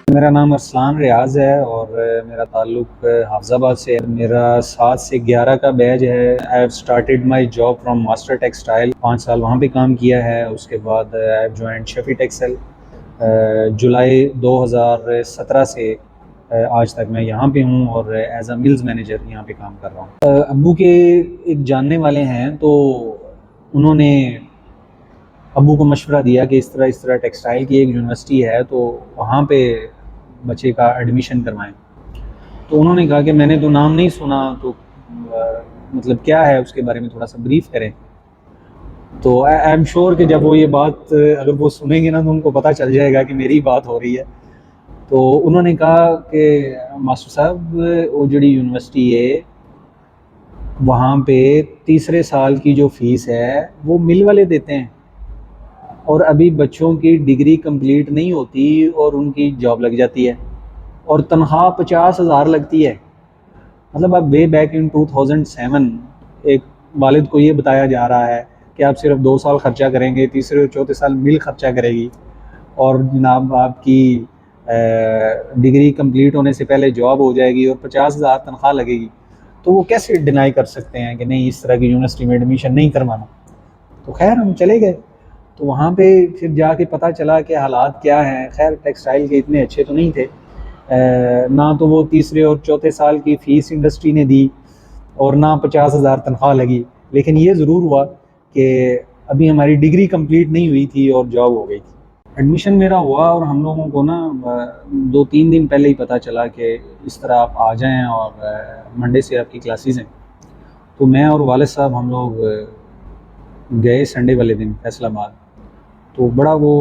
میرا نام ارسلان ریاض ہے اور میرا تعلق حافظ آباد سے ہے۔ میرا 7 سے 11 کا بیچ ہے۔ I have started my job from master textile, 5 سال وہاں پہ کام کیا ہے۔ اس کے بعد I have joined Shafi textile. جولائی 2017 سے آج تک میں یہاں پہ ہوں اور ایز اے ملز مینیجر یہاں پہ کام کر رہا ہوں۔ ابو کے ایک جاننے والے ہیں، تو انہوں نے ابو کو مشورہ دیا کہ اس طرح ٹیکسٹائل کی ایک یونیورسٹی ہے، تو وہاں پہ بچے کا ایڈمیشن کروائیں۔ تو انہوں نے کہا کہ میں نے تو نام نہیں سنا، تو مطلب کیا ہے اس کے بارے میں تھوڑا سا بریف کریں۔ تو آئی ایم شیور کہ جب وہ یہ بات اگر وہ سنیں گے نا تو ان کو پتہ چل جائے گا کہ میری بات ہو رہی ہے۔ تو انہوں نے کہا کہ ماسٹر صاحب وہ جڑی یونیورسٹی ہے وہاں پہ تیسرے سال کی جو فیس ہے وہ مل والے دیتے ہیں، اور ابھی بچوں کی ڈگری کمپلیٹ نہیں ہوتی اور ان کی جاب لگ جاتی ہے، اور تنخواہ 50,000 لگتی ہے۔ مطلب اب وے بیک ان 2007 ایک والد کو یہ بتایا جا رہا ہے کہ آپ صرف 2 سال خرچہ کریں گے، تیسرے اور چوتھے سال مل خرچہ کرے گی، اور جناب آپ کی ڈگری کمپلیٹ ہونے سے پہلے جاب ہو جائے گی اور 50,000 تنخواہ لگے گی۔ تو وہ کیسے ڈینائی کر سکتے ہیں کہ نہیں اس طرح کی یونیورسٹی میں ایڈمیشن نہیں کروانا؟ تو خیر ہم چلے گئے، تو وہاں پہ پھر جا کے پتہ چلا کہ حالات کیا ہیں۔ خیر ٹیکسٹائل کے اتنے اچھے تو نہیں تھے، نہ تو وہ تیسرے اور چوتھے سال کی فیس انڈسٹری نے دی اور نہ 50,000 تنخواہ لگی، لیکن یہ ضرور ہوا کہ ابھی ہماری ڈگری کمپلیٹ نہیں ہوئی تھی اور جاب ہو گئی تھی۔ ایڈمیشن میرا ہوا اور ہم لوگوں کو نا 2-3 دن پہلے ہی پتہ چلا کہ اس طرح آپ آ جائیں اور منڈے سے آپ کی کلاسز ہیں۔ تو میں اور والد صاحب ہم لوگ گئے سنڈے والے دن فیصل آباد۔ تو بڑا وہ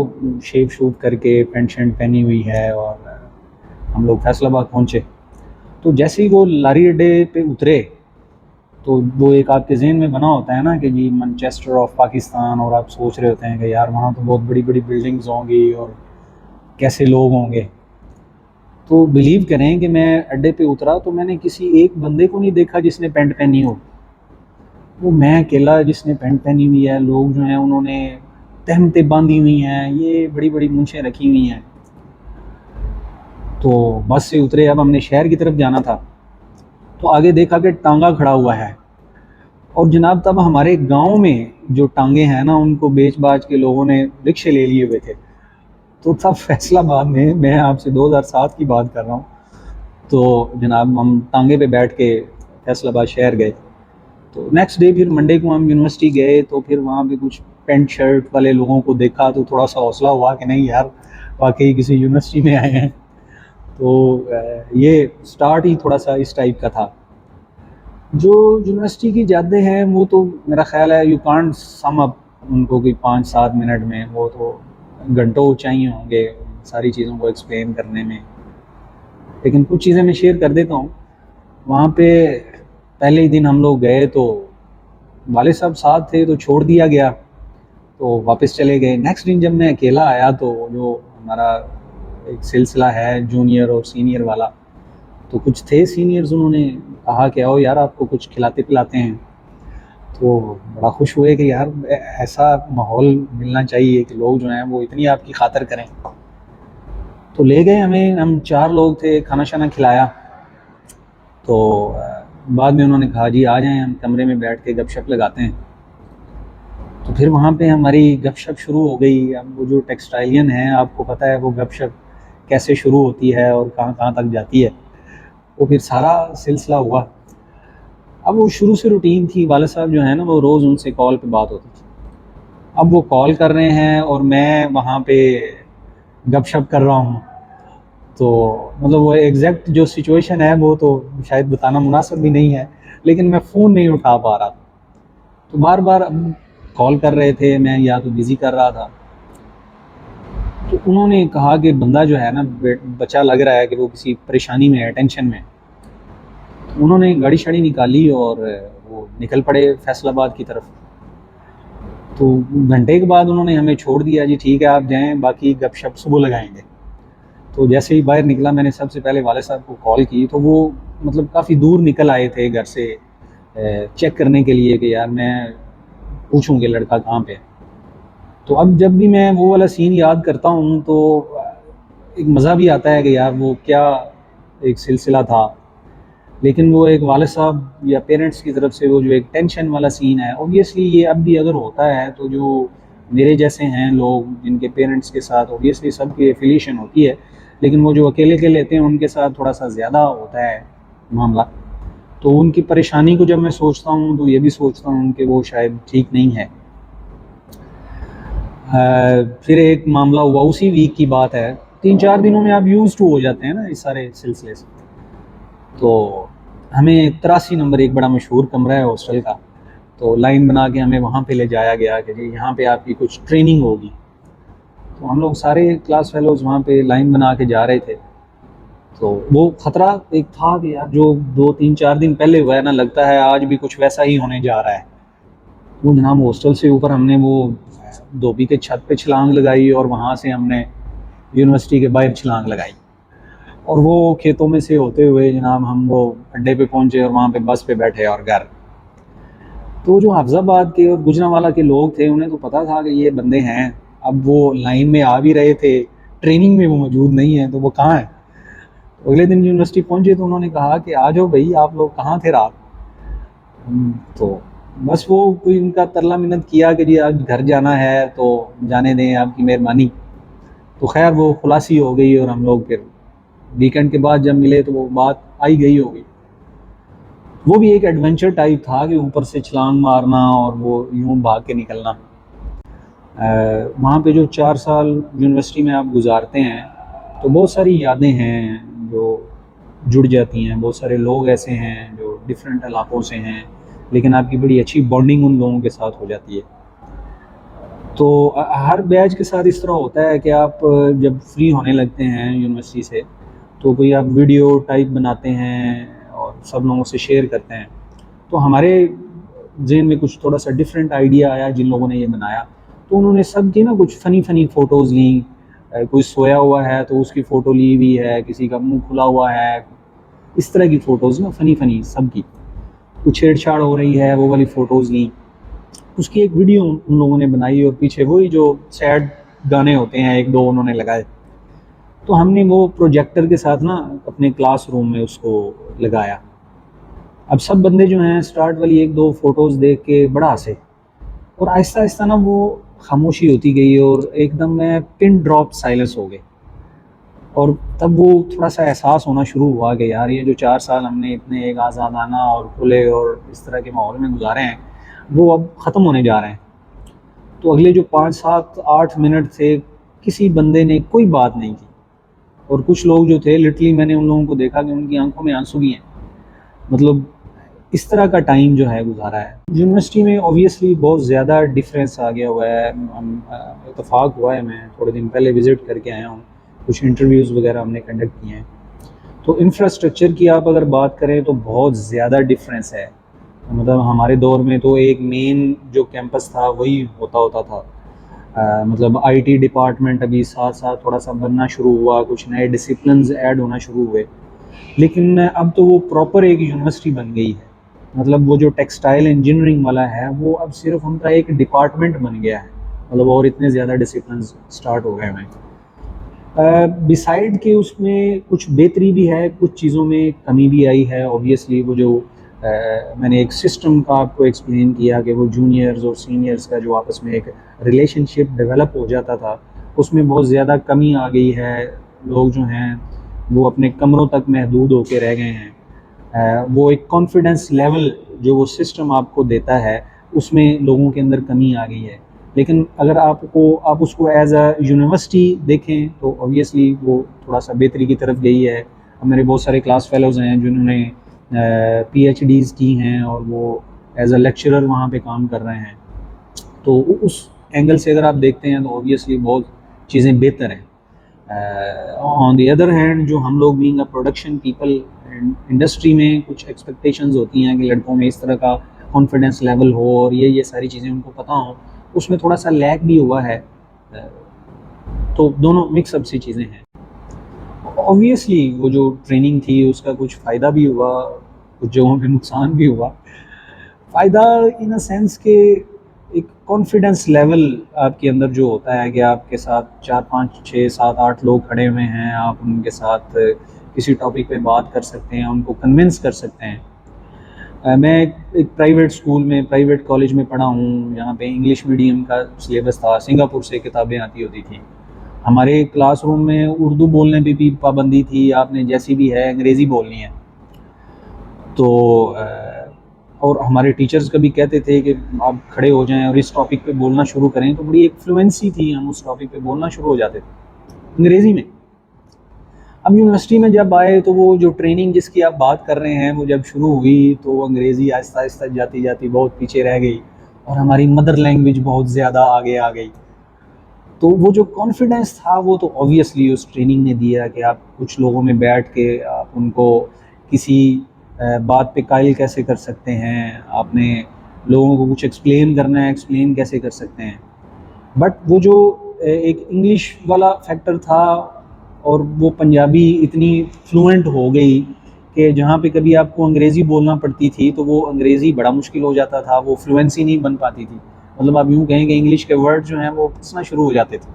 شیپ شوٹ کر کے پینٹ شرٹ پہنی ہوئی ہے اور ہم لوگ فیصل آباد پہنچے۔ تو جیسے ہی وہ لاری اڈے پہ اترے تو وہ ایک آپ کے ذہن میں بنا ہوتا ہے نا کہ جی مانچسٹر آف پاکستان، اور آپ سوچ رہے ہوتے ہیں کہ یار وہاں تو بہت بڑی بڑی بلڈنگز ہوں گی اور کیسے لوگ ہوں گے۔ تو بلیو کریں کہ میں اڈے پہ اترا تو میں نے کسی ایک بندے کو نہیں دیکھا جس نے پینٹ پہنی ہو، وہ میں اکیلا جس نے پینٹ پہنی ہوئی ہے۔ لوگ جو ہیں انہوں نے تہمتیں باندھی ہوئی ہیں، یہ بڑی بڑی مونچھیں رکھی ہوئی ہیں۔ تو بس سے اترے، اب ہم نے شہر کی طرف جانا تھا، تو آگے دیکھا کہ ٹانگا کھڑا ہوا ہے، اور جناب تب ہمارے گاؤں میں جو ٹانگے ہیں نا ان کو بیچ باچ کے لوگوں نے رکشے لے لیے ہوئے تھے۔ تو تب فیصل آباد میں آپ سے 2007 کی بات کر رہا ہوں، تو جناب ہم ٹانگے پہ بیٹھ کے فیصل آباد شہر گئے۔ تو نیکسٹ ڈے پھر منڈے کو ہم یونیورسٹی گئے، تو پھر وہاں پہ کچھ پینٹ شرٹ والے لوگوں کو دیکھا تو تھوڑا سا حوصلہ ہوا کہ نہیں یار واقعی کسی یونیورسٹی میں آئے ہیں۔ تو یہ سٹارٹ ہی تھوڑا سا اس ٹائپ کا تھا۔ جو یونیورسٹی کی جادیں ہیں وہ تو میرا خیال ہے یو کانٹ سم اپ ان کو کہ 5-7 منٹ میں، وہ تو گھنٹوں چاہیے ہوں گے ساری چیزوں کو ایکسپلین کرنے میں، لیکن کچھ چیزیں میں شیئر کر دیتا ہوں۔ وہاں پہ پہلے ہی دن ہم لوگ گئے تو والد صاحب ساتھ تھے تو چھوڑ دیا گیا، تو واپس چلے گئے۔ نیکسٹ دن جب میں اکیلا آیا تو جو ہمارا ایک سلسلہ ہے جونیئر اور سینئر والا، تو کچھ تھے سینئرز، انہوں نے کہا کہ آؤ یار آپ کو کچھ کھلاتے پلاتے ہیں۔ تو بڑا خوش ہوئے کہ یار ایسا ماحول ملنا چاہیے کہ لوگ جو ہیں وہ اتنی آپ کی خاطر کریں۔ تو لے گئے ہمیں، ہم 4 لوگ تھے، کھانا شانا کھلایا۔ تو بعد میں انہوں نے کہا جی آ جائیں ہم کمرے میں بیٹھ کے گپ شپ لگاتے ہیں۔ تو پھر وہاں پہ ہماری گپ شپ شروع ہو گئی۔ اب وہ جو ٹیکسٹائلین ہیں آپ کو پتہ ہے وہ گپ شپ کیسے شروع ہوتی ہے اور کہاں کہاں تک جاتی ہے، وہ پھر سارا سلسلہ ہوا۔ اب وہ شروع سے روٹین تھی، والد صاحب جو ہیں نا وہ روز ان سے کال پہ بات ہوتی تھی۔ اب وہ کال کر رہے ہیں اور میں وہاں پہ گپ شپ کر رہا ہوں، تو مطلب وہ ایگزیکٹ جو سچویشن ہے وہ تو شاید بتانا مناسب بھی نہیں ہے، لیکن میں فون نہیں اٹھا پا رہا تھا۔ تو بار بار کال کر رہے تھے، میں یا تو بزی کر رہا تھا۔ تو انہوں نے کہا کہ بندہ جو ہے نا بچہ لگ رہا ہے کہ وہ کسی پریشانی میں ہے، ٹینشن میں۔ انہوں نے گاڑی شاڑی نکالی اور وہ نکل پڑے فیصل آباد کی طرف۔ تو گھنٹے کے بعد انہوں نے ہمیں چھوڑ دیا، جی ٹھیک ہے آپ جائیں، باقی گپ شپ صبح لگائیں گے۔ تو جیسے ہی باہر نکلا میں نے سب سے پہلے والد صاحب کو کال کی، تو وہ مطلب کافی دور نکل آئے تھے گھر سے چیک کرنے کے لیے کہ یار میں پوچھوں کہ لڑکا کہاں پہ ہے۔ تو اب جب بھی میں وہ والا سین یاد کرتا ہوں تو ایک مزہ بھی آتا ہے کہ یار وہ کیا ایک سلسلہ تھا، لیکن وہ ایک والد صاحب یا پیرنٹس کی طرف سے وہ جو ایک ٹینشن والا سین ہے، اوبیسلی یہ اب بھی اگر ہوتا ہے تو جو میرے جیسے ہیں لوگ جن کے پیرنٹس کے ساتھ اوبیسلی سب کی ایفیلیشن ہوتی ہے، لیکن وہ جو اکیلے کے لیتے ہیں ان کے ساتھ تھوڑا سا زیادہ ہوتا ہے معاملہ. تو ان کی پریشانی کو جب میں سوچتا ہوں تو یہ بھی سوچتا ہوں کہ وہ شاید ٹھیک نہیں ہے. پھر ایک معاملہ ہوا اسی ویک کی بات ہے، 3-4 دنوں میں آپ یوز ٹو ہو جاتے ہیں نا اس سارے سلسلے سے. تو ہمیں 83 نمبر ایک بڑا مشہور کمرہ ہے ہاسٹل کا، تو لائن بنا کے ہمیں وہاں پہ لے جایا گیا کہ جی یہاں پہ آپ کی کچھ ٹریننگ ہوگی. تو ہم لوگ سارے کلاس فیلوز وہاں پہ لائن بنا کے جا رہے تھے. تو وہ خطرہ ایک تھا کہ یار جو 2-3-4 دن پہلے ہوا ہے نا، لگتا ہے آج بھی کچھ ویسا ہی ہونے جا رہا ہے. وہ جناب ہاسٹل سے اوپر ہم نے وہ دھوبی کے چھت پہ چھلانگ لگائی اور وہاں سے ہم نے یونیورسٹی کے باہر چھلانگ لگائی، اور وہ کھیتوں میں سے ہوتے ہوئے جناب ہم وہ اڈے پہ پہنچے اور وہاں پہ بس پہ بیٹھے اور گھر. تو جو حافظ آباد کے اور گجرانوالہ کے لوگ تھے انہیں تو پتہ تھا کہ یہ بندے ہیں، اب وہ لائن میں آ بھی رہے تھے، ٹریننگ میں وہ موجود نہیں ہیں تو وہ کہاں ہیں. اگلے دن یونیورسٹی پہنچے تو انہوں نے کہا کہ آ جاؤ بھائی آپ لوگ کہاں تھے رات. تو بس وہ کوئی ان کا ترلا منت کیا کہ جی آج گھر جانا ہے تو جانے دیں آپ کی مہربانی. تو خیر وہ خلاصی ہو گئی اور ہم لوگ پھر ویکنڈ کے بعد جب ملے تو وہ بات آئی گئی ہوگی. وہ بھی ایک ایڈونچر ٹائپ تھا کہ اوپر سے چھلانگ مارنا اور وہ یوں بھاگ کے نکلنا. وہاں پہ جو 4 سال یونیورسٹی میں آپ گزارتے ہیں تو بہت ساری یادیں ہیں جو جڑ جاتی ہیں، بہت سارے لوگ ایسے ہیں جو ڈفرینٹ علاقوں سے ہیں لیکن آپ کی بڑی اچھی بانڈنگ ان لوگوں کے ساتھ ہو جاتی ہے. تو ہر بیچ کے ساتھ اس طرح ہوتا ہے کہ آپ جب فری ہونے لگتے ہیں یونیورسٹی سے تو کوئی آپ ویڈیو ٹائپ بناتے ہیں اور سب لوگوں سے شیئر کرتے ہیں. تو ہمارے ذہن میں کچھ تھوڑا سا ڈفرینٹ آئیڈیا آیا جن لوگوں نے یہ بنایا. تو انہوں نے سب کی نا کچھ فنی فوٹوز لیں، کوئی سویا ہوا ہے تو اس کی فوٹو لی ہوئی ہے، کسی کا منہ کھلا ہوا ہے، اس طرح کی فوٹوز نا فنی سب کی. کچھ چھیڑ چھاڑ ہو رہی ہے وہ والی فوٹوز لیں، اس کی ایک ویڈیو ان لوگوں نے بنائی اور پیچھے وہی جو سیڈ گانے ہوتے ہیں 1-2 انہوں نے لگائے. تو ہم نے وہ پروجیکٹر کے ساتھ نا اپنے کلاس روم میں اس کو لگایا. اب سب بندے جو ہیں سٹارٹ والی 1-2 فوٹوز دیکھ کے بڑا ہنسے، اور آہستہ آہستہ نا وہ خاموشی ہوتی گئی اور ایک دم میں پن ڈراپ سائلنس ہو گئے. اور تب وہ تھوڑا سا احساس ہونا شروع ہوا کہ یار یہ جو 4 سال ہم نے اتنے ایک آزادانہ اور کھلے اور اس طرح کے ماحول میں گزارے ہیں وہ اب ختم ہونے جا رہے ہیں. تو اگلے جو 5-7-8 منٹ تھے کسی بندے نے کوئی بات نہیں کی، اور کچھ لوگ جو تھے لٹرلی میں نے ان لوگوں کو دیکھا کہ ان کی آنکھوں میں آنسو بھی ہیں. مطلب اس طرح کا ٹائم جو ہے گزارا ہے یونیورسٹی میں. اوبیسلی بہت زیادہ ڈفرینس آ گیا ہوا ہے. اتفاق ہوا ہے، میں تھوڑے دن پہلے وزٹ کر کے آیا ہوں، کچھ انٹرویوز وغیرہ ہم نے کنڈکٹ کیے ہیں. تو انفراسٹرکچر کی آپ اگر بات کریں تو بہت زیادہ ڈفرینس ہے. مطلب ہمارے دور میں تو ایک مین جو کیمپس تھا وہی ہوتا تھا. مطلب آئی ٹی ڈپارٹمنٹ ابھی ساتھ ساتھ تھوڑا سا بننا شروع ہوا، کچھ نئے ڈسپلنز ایڈ ہونا شروع ہوئے، لیکن اب تو وہ پراپر ایک یونیورسٹی بن گئی ہے. مطلب وہ جو ٹیکسٹائل انجینئرنگ والا ہے وہ اب صرف ان کا ایک ڈپارٹمنٹ بن گیا ہے. مطلب اور اتنے زیادہ ڈسپلنز سٹارٹ ہو گئے ہیں. بسائڈ کہ اس میں کچھ بہتری بھی ہے، کچھ چیزوں میں کمی بھی آئی ہے. اوبیسلی وہ جو میں نے ایک سسٹم کا آپ کو ایکسپلین کیا کہ وہ جونیئرز اور سینئرز کا جو آپس میں ایک ریلیشن شپ ڈیولپ ہو جاتا تھا اس میں بہت زیادہ کمی آ گئی ہے. لوگ جو ہیں وہ اپنے کمروں تک محدود ہو کے رہ گئے ہیں. وہ ایک کانفیڈنس لیول جو وہ سسٹم آپ کو دیتا ہے اس میں لوگوں کے اندر کمی آ گئی ہے. لیکن اگر آپ اس کو ایز اے یونیورسٹی دیکھیں تو اوبیسلی وہ تھوڑا سا بہتری کی طرف گئی ہے. اب میرے بہت سارے کلاس فیلوز ہیں جنہوں نے پی ایچ ڈیز کی ہیں اور وہ ایز اے لیکچرر وہاں پہ کام کر رہے ہیں. تو اس اینگل سے اگر آپ دیکھتے ہیں تو اوبیسلی بہت چیزیں بہتر ہیں. آن دی ادر ہینڈ جو ہم لوگ being a production people industry میں کچھ ایکسپیکٹیشنز ہوتی ہیں کہ لڑکوں میں اس طرح کا کانفیڈنس لیول ہو اور یہ ساری چیزیں ان کو پتہ ہوں، اس میں تھوڑا سا لیک بھی ہوا ہے. تو دونوں مکس اپ سی چیزیں ہیں. اوبیسلی وہ جو ٹریننگ تھی اس کا کچھ فائدہ بھی ہوا، کچھ جگہوں پہ نقصان بھی ہوا. فائدہ ان اے سینس کہ ایک کانفیڈنس لیول آپ کے اندر جو ہوتا ہے کہ آپ کے ساتھ 4 5 6 7 8 لوگ کھڑے ہوئے ہیں، آپ ان کے ساتھ کسی ٹاپک پہ بات کر سکتے ہیں، ان کو کنونس کر سکتے ہیں۔ میں ایک پرائیویٹ اسکول میں، پرائیویٹ کالج میں پڑھا ہوں، جہاں پہ انگلش میڈیم کا سلیبس تھا، سنگاپور سے کتابیں آتی ہوتی تھیں۔ ہمارے کلاس روم میں اردو بولنے پہ بھی پابندی تھی، آپ نے جیسی بھی ہے انگریزی بولنی ہے۔ تو اور ہمارے ٹیچرز کبھی کہتے تھے کہ آپ کھڑے ہو جائیں اور اس ٹاپک پہ بولنا شروع کریں، تو بڑی ایک فلوئنسی تھی، ہم اس ٹاپک پہ بولنا شروع ہو جاتے تھے انگریزی میں۔ اب یونیورسٹی میں جب آئے تو وہ جو ٹریننگ جس کی آپ بات کر رہے ہیں وہ جب شروع ہوئی تو وہ انگریزی آہستہ آہستہ جاتی جاتی بہت پیچھے رہ گئی، اور ہماری مدر لینگویج بہت زیادہ آگے آ گئی۔ تو وہ جو کانفیڈنس تھا وہ تو اوبویسلی اس ٹریننگ نے دیا کہ آپ کچھ لوگوں میں بیٹھ کے آپ ان کو کسی بات پہ قائل کیسے کر سکتے ہیں، آپ نے لوگوں کو کچھ ایکسپلین کرنا ہے، ایکسپلین کیسے کر سکتے ہیں۔ بٹ وہ جو ایک انگلش والا فیکٹر تھا، اور وہ پنجابی اتنی فلوئنٹ ہو گئی کہ جہاں پہ کبھی آپ کو انگریزی بولنا پڑتی تھی تو وہ انگریزی بڑا مشکل ہو جاتا تھا، وہ فلوئنسی نہیں بن پاتی تھی، مطلب آپ یوں کہیں کہ انگلش کے ورڈ جو ہیں وہ پھنسنا شروع ہو جاتے تھے۔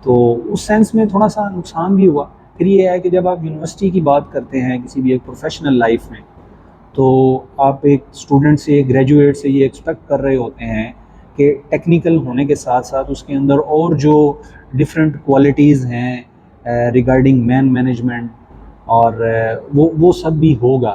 تو اس سینس میں تھوڑا سا نقصان بھی ہوا۔ پھر یہ ہے کہ جب آپ یونیورسٹی کی بات کرتے ہیں کسی بھی ایک پروفیشنل لائف میں، تو آپ ایک اسٹوڈنٹ سے، ایک گریجویٹ سے یہ ایکسپیکٹ کر رہے ہوتے ہیں کہ ٹیکنیکل ہونے کے ساتھ ساتھ اس کے اندر اور جو ڈفرینٹ کوالٹیز ہیں ریگارڈنگ مین مینجمنٹ، اور وہ سب بھی ہوگا۔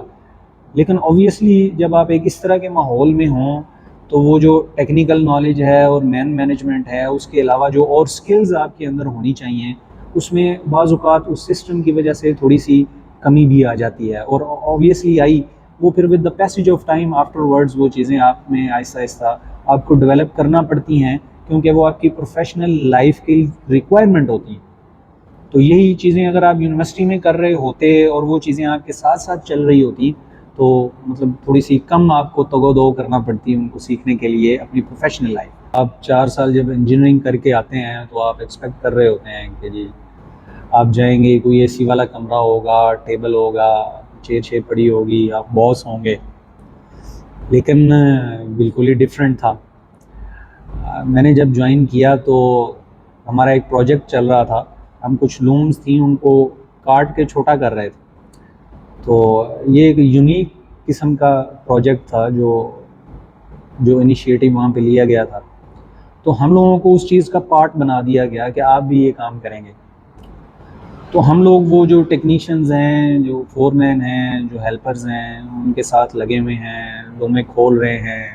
لیکن اوبویسلی جب آپ ایک اس طرح کے ماحول میں ہوں تو وہ جو ٹیکنیکل نالج ہے اور مین مینجمنٹ ہے، اس کے علاوہ جو اور سکلز آپ کے اندر ہونی چاہیے، اس میں بعض اوقات اس سسٹم کی وجہ سے تھوڑی سی کمی بھی آ جاتی ہے، اور اوبویسلی آئی وہ پھر with the passage of time after words وہ چیزیں آپ میں آہستہ آہستہ آپ کو ڈیولپ کرنا پڑتی ہیں، کیونکہ وہ آپ کی پروفیشنل لائف کی ریکوائرمنٹ ہوتی ہیں۔ تو یہی چیزیں اگر آپ یونیورسٹی میں کر رہے ہوتے اور وہ چیزیں آپ کے ساتھ ساتھ چل رہی ہوتی تو مطلب تھوڑی سی کم آپ کو تگ و دو کرنا پڑتی ان کو سیکھنے کے لیے اپنی پروفیشنل لائف۔ آپ 4 سال جب انجینئرنگ کر کے آتے ہیں تو آپ ایکسپیکٹ کر رہے ہوتے ہیں کہ جی آپ جائیں گے، کوئی اے سی والا کمرہ ہوگا، ٹیبل ہوگا، چیئر پڑی ہوگی، آپ باس ہوں گے۔ لیکن بالکل ہی ڈفرینٹ تھا۔ میں نے جب جوائن کیا تو ہمارا ایک پروجیکٹ چل رہا تھا، ہم کچھ لومز تھیں ان کو کاٹ کے چھوٹا کر رہے تھے۔ تو یہ ایک یونیک قسم کا پروجیکٹ تھا جو انیشیٹو وہاں پہ لیا گیا تھا۔ تو ہم لوگوں کو اس چیز کا پارٹ بنا دیا گیا کہ آپ بھی یہ کام کریں گے۔ تو ہم لوگ وہ جو ٹیکنیشینز ہیں، جو فور مین ہیں، جو ہیلپرز ہیں، ان کے ساتھ لگے ہوئے ہیں، لومے کھول رہے ہیں،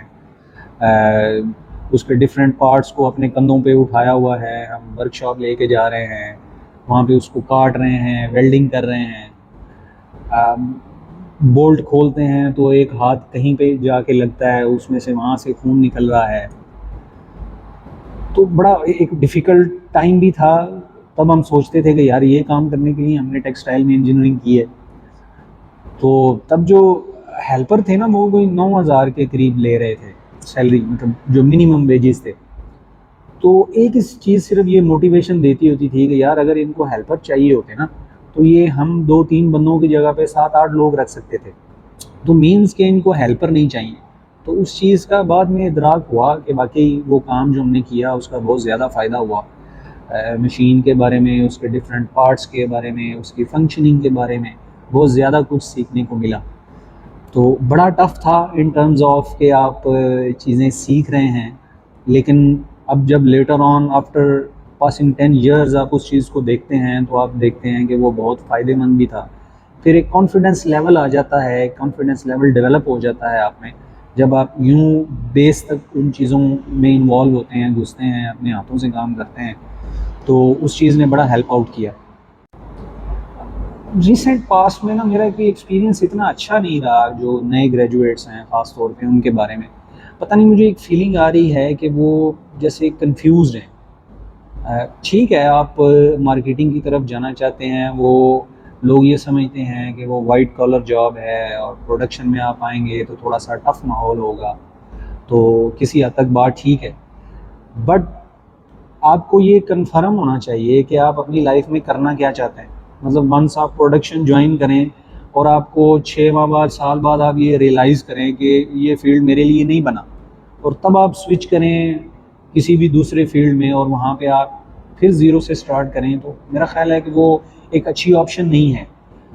اس کے ڈفرینٹ پارٹس کو اپنے کندھوں پہ اٹھایا ہوا ہے، ہم ورک شاپ لے کے جا رہے ہیں، وہاں پہ اس کو کاٹ رہے ہیں، ویلڈنگ کر رہے ہیں۔ بولٹ کھولتے ہیں تو ایک ہاتھ کہیں پہ جا کے لگتا ہے، اس میں سے وہاں سے خون نکل رہا ہے۔ تو بڑا ایک ڈیفیکلٹ ٹائم بھی تھا۔ تب ہم سوچتے تھے کہ یار یہ کام کرنے کے لیے ہم نے ٹیکسٹائل میں انجینئرنگ کی ہے۔ تو تب جو ہیلپر تھے نا وہ کوئی 9,000 کے قریب لے رہے تھے سیلری، مطلب جو منیمم ویجز تھے۔ تو ایک اس چیز صرف یہ موٹیویشن دیتی ہوتی تھی کہ یار اگر ان کو ہیلپر چاہیے ہوتے نا تو یہ ہم 2 3 بندوں کی جگہ پہ 7 8 لوگ رکھ سکتے تھے، تو مینس کہ ان کو ہیلپر نہیں چاہیے۔ تو اس چیز کا بعد میں ادراک ہوا کہ باقی وہ کام جو ہم نے کیا اس کا بہت زیادہ فائدہ ہوا، مشین کے بارے میں، اس کے ڈفرینٹ پارٹس کے بارے میں، اس کی فنکشننگ کے بارے میں بہت زیادہ کچھ سیکھنے کو ملا۔ تو بڑا ٹف تھا ان ٹرمز آف کہ آپ چیزیں سیکھ رہے ہیں، لیکن اب جب later on after passing 10 years آپ اس چیز کو دیکھتے ہیں تو آپ دیکھتے ہیں کہ وہ بہت فائدے مند بھی تھا۔ پھر ایک کانفیڈنس لیول آ جاتا ہے، کانفیڈنس لیول ڈیولپ ہو جاتا ہے آپ میں، جب آپ یوں بیس تک ان چیزوں میں انوالو ہوتے ہیں، گھستے ہیں، اپنے ہاتھوں سے کام کرتے ہیں، تو اس چیز نے بڑا ہیلپ آؤٹ کیا۔ ریسنٹ پاسٹ میں نا میرا کوئی ایکسپیرینس اتنا اچھا نہیں رہا، جو نئے گریجویٹس ہیں خاص طور پہ ان کے بارے میں پتہ نہیں، مجھے ایک فیلنگ آ رہی ہے کہ وہ جیسے کنفیوزڈ ہیں۔ ٹھیک ہے آپ مارکیٹنگ کی طرف جانا چاہتے ہیں، وہ لوگ یہ سمجھتے ہیں کہ وہ وائٹ کالر جاب ہے اور پروڈکشن میں آپ آئیں گے تو تھوڑا سا ٹف ماحول ہوگا، تو کسی حد تک بات ٹھیک ہے۔ بٹ آپ کو یہ کنفرم ہونا چاہیے کہ آپ اپنی لائف میں کرنا کیا چاہتے ہیں۔ مطلب ونس آپ پروڈکشن جوائن کریں اور آپ کو 6 ماہ بعد، سال بعد آپ یہ ریئلائز کریں کہ یہ فیلڈ میرے لیے نہیں بنا، اور تب آپ سوئچ کریں کسی بھی دوسرے فیلڈ میں اور وہاں پہ آپ پھر زیرو سے سٹارٹ کریں، تو میرا خیال ہے کہ وہ ایک اچھی آپشن نہیں ہے۔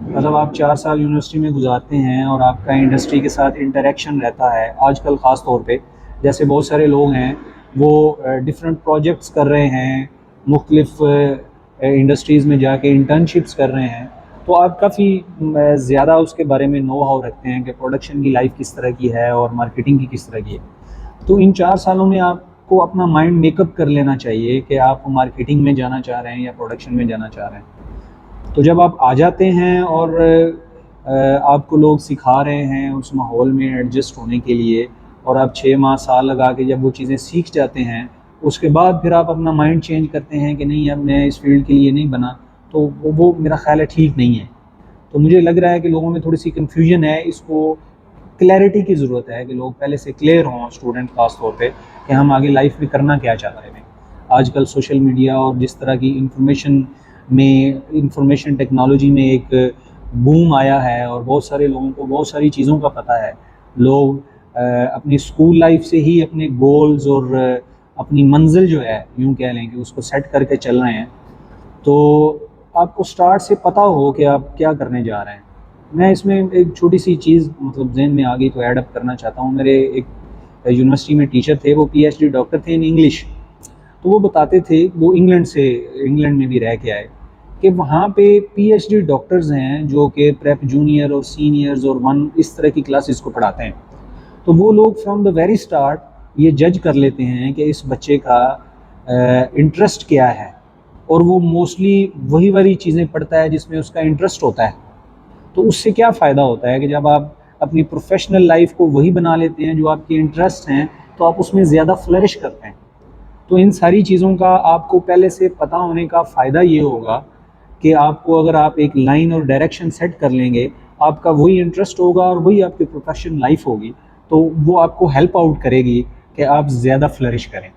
مطلب آپ 4 سال یونیورسٹی میں گزارتے ہیں اور آپ کا انڈسٹری کے ساتھ انٹریکشن رہتا ہے، آج کل خاص طور پہ جیسے بہت سارے لوگ ہیں وہ ڈفرینٹ پروجیکٹس کر رہے ہیں، مختلف انڈسٹریز میں جا کے انٹرنشپس کر رہے ہیں، تو آپ کافی زیادہ اس کے بارے میں نو ہاؤ رکھتے ہیں کہ پروڈکشن کی لائف کس طرح کی ہے اور مارکیٹنگ کی کس طرح کی ہے۔ تو ان 4 سالوں میں آپ کو اپنا مائنڈ میک اپ کر لینا چاہیے کہ آپ مارکیٹنگ میں جانا چاہ رہے ہیں یا پروڈکشن میں جانا چاہ رہے ہیں۔ تو جب آپ آ جاتے ہیں اور آپ کو لوگ سکھا رہے ہیں اس ماحول میں ایڈجسٹ ہونے کے لیے، اور آپ 6 ماہ سال لگا کے جب وہ چیزیں سیکھ جاتے ہیں، اس کے بعد پھر آپ اپنا مائنڈ چینج کرتے ہیں کہ نہیں اب میں اس فیلڈ کے لیے نہیں بنا، تو وہ میرا خیال ہے ٹھیک نہیں ہے۔ تو مجھے لگ رہا ہے کہ لوگوں میں تھوڑی سی کنفیوژن ہے، اس کو کلیئرٹی کی ضرورت ہے کہ لوگ پہلے سے کلیئر ہوں، اسٹوڈنٹ خاص طور پہ، کہ ہم آگے لائف میں کرنا کیا چاہ رہے ہیں۔ آج کل سوشل میڈیا اور جس طرح کی انفارمیشن ٹیکنالوجی میں ایک بوم آیا ہے اور بہت سارے لوگوں کو بہت ساری چیزوں کا پتہ ہے، لوگ اپنی اسکول لائف سے ہی اپنے گولز اور اپنی منزل جو ہے یوں کہہ لیں کہ اس کو سیٹ کر کے چل رہے ہیں۔ تو آپ کو سٹارٹ سے پتہ ہو کہ آپ کیا کرنے جا رہے ہیں۔ میں اس میں ایک چھوٹی سی چیز مطلب ذہن میں آ گئی تو ایڈ اپ کرنا چاہتا ہوں۔ میرے ایک یونیورسٹی میں ٹیچر تھے، وہ پی ایچ ڈی ڈاکٹر تھے ان انگلش، تو وہ بتاتے تھے، وہ انگلینڈ میں بھی رہ کے آئے، کہ وہاں پہ پی ایچ ڈی ڈاکٹرز ہیں جو کہ پریپ جونیئر اور سینئرز اور 1 اس طرح کی کلاسز کو پڑھاتے ہیں۔ تو وہ لوگ فرام دا ویری اسٹارٹ یہ جج کر لیتے ہیں کہ اس بچے کا انٹرسٹ کیا ہے، اور وہ موسٹلی وہی والی چیزیں پڑھتا ہے جس میں اس کا انٹرسٹ ہوتا ہے۔ تو اس سے کیا فائدہ ہوتا ہے کہ جب آپ اپنی پروفیشنل لائف کو وہی بنا لیتے ہیں جو آپ کے انٹرسٹ ہیں، تو آپ اس میں زیادہ فلرش کرتے ہیں۔ تو ان ساری چیزوں کا آپ کو پہلے سے پتہ ہونے کا فائدہ یہ ہوگا کہ آپ کو اگر آپ ایک لائن اور ڈائریکشن سیٹ کر لیں گے، آپ کا وہی انٹرسٹ ہوگا اور وہی آپ کی پروفیشنل لائف ہوگی، تو وہ آپ کو ہیلپ آؤٹ کرے گی کہ آپ زیادہ فلرش کریں۔